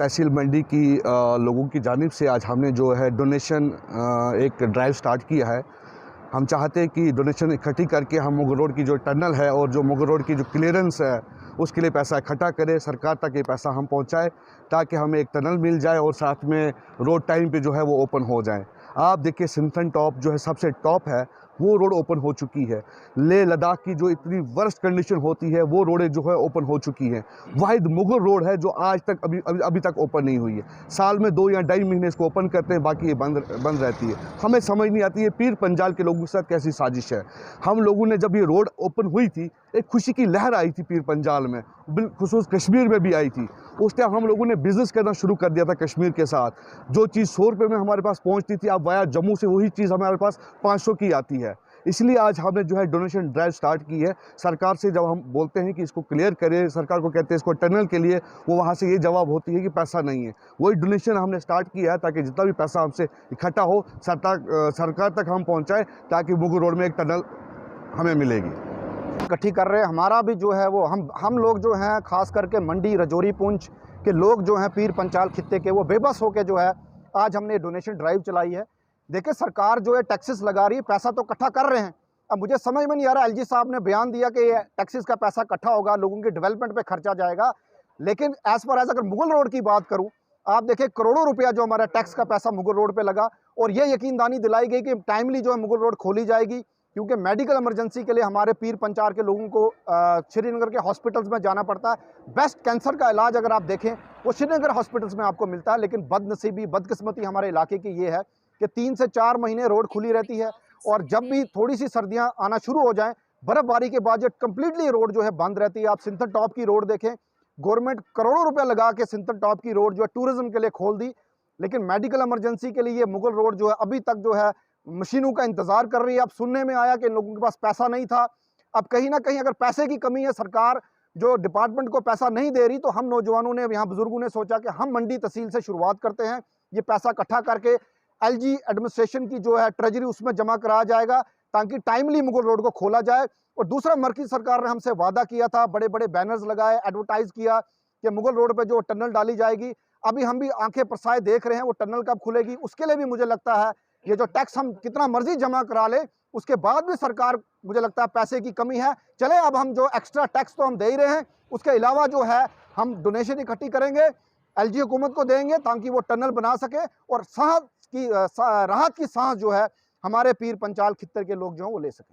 तहसील मंडी की लोगों की जानिब से आज हमने जो है डोनेशन एक ड्राइव स्टार्ट किया है। हम चाहते हैं कि डोनेशन इकट्ठी करके हम मुगल रोड की जो टनल है और जो मुगल रोड की जो क्लियरेंस है उसके लिए पैसा इकट्ठा करें, सरकार तक ये पैसा हम पहुंचाएं ताकि हमें एक टनल मिल जाए और साथ में रोड टाइम पे जो है वो ओपन हो जाए। आप देखिए सिंथन टॉप जो है सबसे टॉप है, वो रोड ओपन हो चुकी है। लेह लद्दाख की जो इतनी वर्स्ट कंडीशन होती है वो रोडें जो है ओपन हो चुकी हैं। वाहिद मुगल रोड है जो आज तक अभी तक ओपन नहीं हुई है। साल में 2 या 2.5 महीने इसको ओपन करते हैं, बाकी ये बंद रहती है। हमें समझ नहीं आती है पीर पंजाल के लोगों के साथ कैसी साजिश है। हम लोगों ने जब ये रोड ओपन हुई थी, एक खुशी की लहर आई थी पीर पंजाल में, बिलखुसूस कश्मीर में भी आई थी। उस टाइम हम लोगों ने बिज़नेस करना शुरू कर दिया था कश्मीर के साथ। जो चीज़ 100 रुपये में हमारे पास पहुंचती थी, अब वाया जम्मू से वही चीज़ हमारे पास 500 की आती है। इसलिए आज हमने जो है डोनेशन ड्राइव स्टार्ट की है। सरकार से जब हम बोलते हैं कि इसको क्लियर करें, सरकार को कहते हैं इसको टनल के लिए, वो वहाँ से ये जवाब होती है कि पैसा नहीं है। वही डोनेशन हमने स्टार्ट किया है ताकि जितना भी पैसा हमसे इकट्ठा हो सरकार तक हम पहुँचाएँ ताकि मुगल रोड में एक टनल हमें मिलेगी। इकट्ठी कर रहे हैं। हमारा भी जो है वो हम लोग जो हैं खास करके मंडी रजौरी पुंछ के लोग जो हैं पीर पंचाल खित्ते के, वो बेबस होके जो है आज हमने डोनेशन ड्राइव चलाई है। देखिए सरकार जो है टैक्सेस लगा रही है, पैसा तो इकट्ठा कर रहे हैं। अब मुझे समझ में नहीं आ रहा, एलजी साहब ने बयान दिया कि टैक्सेस का पैसा इकट्ठा होगा, लोगों की डेवलपमेंट पे खर्चा जाएगा, लेकिन एज पर एज अगर मुगल रोड की बात करूं, आप देखिए करोड़ों रुपया जो हमारा टैक्स का पैसा मुगल रोड पे लगा और ये यकीनदानी दिलाई गई कि टाइमली जो है मुगल रोड खोली जाएगी, क्योंकि मेडिकल इमरजेंसी के लिए हमारे पीर पंचाल के लोगों को श्रीनगर के हॉस्पिटल्स में जाना पड़ता है। बेस्ट कैंसर का इलाज अगर आप देखें वो श्रीनगर हॉस्पिटल्स में आपको मिलता है, लेकिन बदनसीबी बदकिस्मती हमारे इलाके की ये है कि 3 से 4 महीने रोड खुली रहती है और जब भी थोड़ी सी सर्दियां आना शुरू हो जाएं, बर्फबारी के बाद जो कम्प्लीटली रोड जो है बंद रहती है। आप सिंथन टॉप की रोड देखें, गवर्नमेंट करोड़ों रुपया लगा के सिंथन टॉप की रोड जो है टूरिज्म के लिए खोल दी, लेकिन मेडिकल इमरजेंसी के लिए ये मुगल रोड जो है अभी तक जो है मशीनों का इंतजार कर रही है। अब सुनने में आया कि लोगों के पास पैसा नहीं था। अब कहीं ना कहीं अगर पैसे की कमी है, सरकार जो डिपार्टमेंट को पैसा नहीं दे रही, तो हम नौजवानों ने, यहाँ बुजुर्गों ने सोचा कि हम मंडी तहसील से शुरुआत करते हैं। ये पैसा इकट्ठा करके एलजी एडमिनिस्ट्रेशन की जो है ट्रेजरी उसमें जमा कराया जाएगा ताकि टाइमली मुगल रोड को खोला जाए। और दूसरा, मरकज़ी सरकार ने हमसे वादा किया था, बड़े बड़े बैनर्स लगाए, एडवर्टाइज किया कि मुगल रोड पे जो टनल डाली जाएगी। अभी हम भी आंखें परसाए देख रहे हैं वो टनल कब खुलेगी। उसके लिए भी मुझे लगता है ये जो टैक्स हम कितना मर्जी जमा करा ले, उसके बाद भी सरकार, मुझे लगता है पैसे की कमी है। चले अब हम जो एक्स्ट्रा टैक्स तो हम दे ही रहे हैं, उसके अलावा जो है हम डोनेशन इकट्ठी करेंगे, एलजी हुकूमत को देंगे ताकि वो टनल बना सके और राहत की सांस जो है हमारे पीर पंचाल खित्ते के लोग जो हैं वो ले सकें।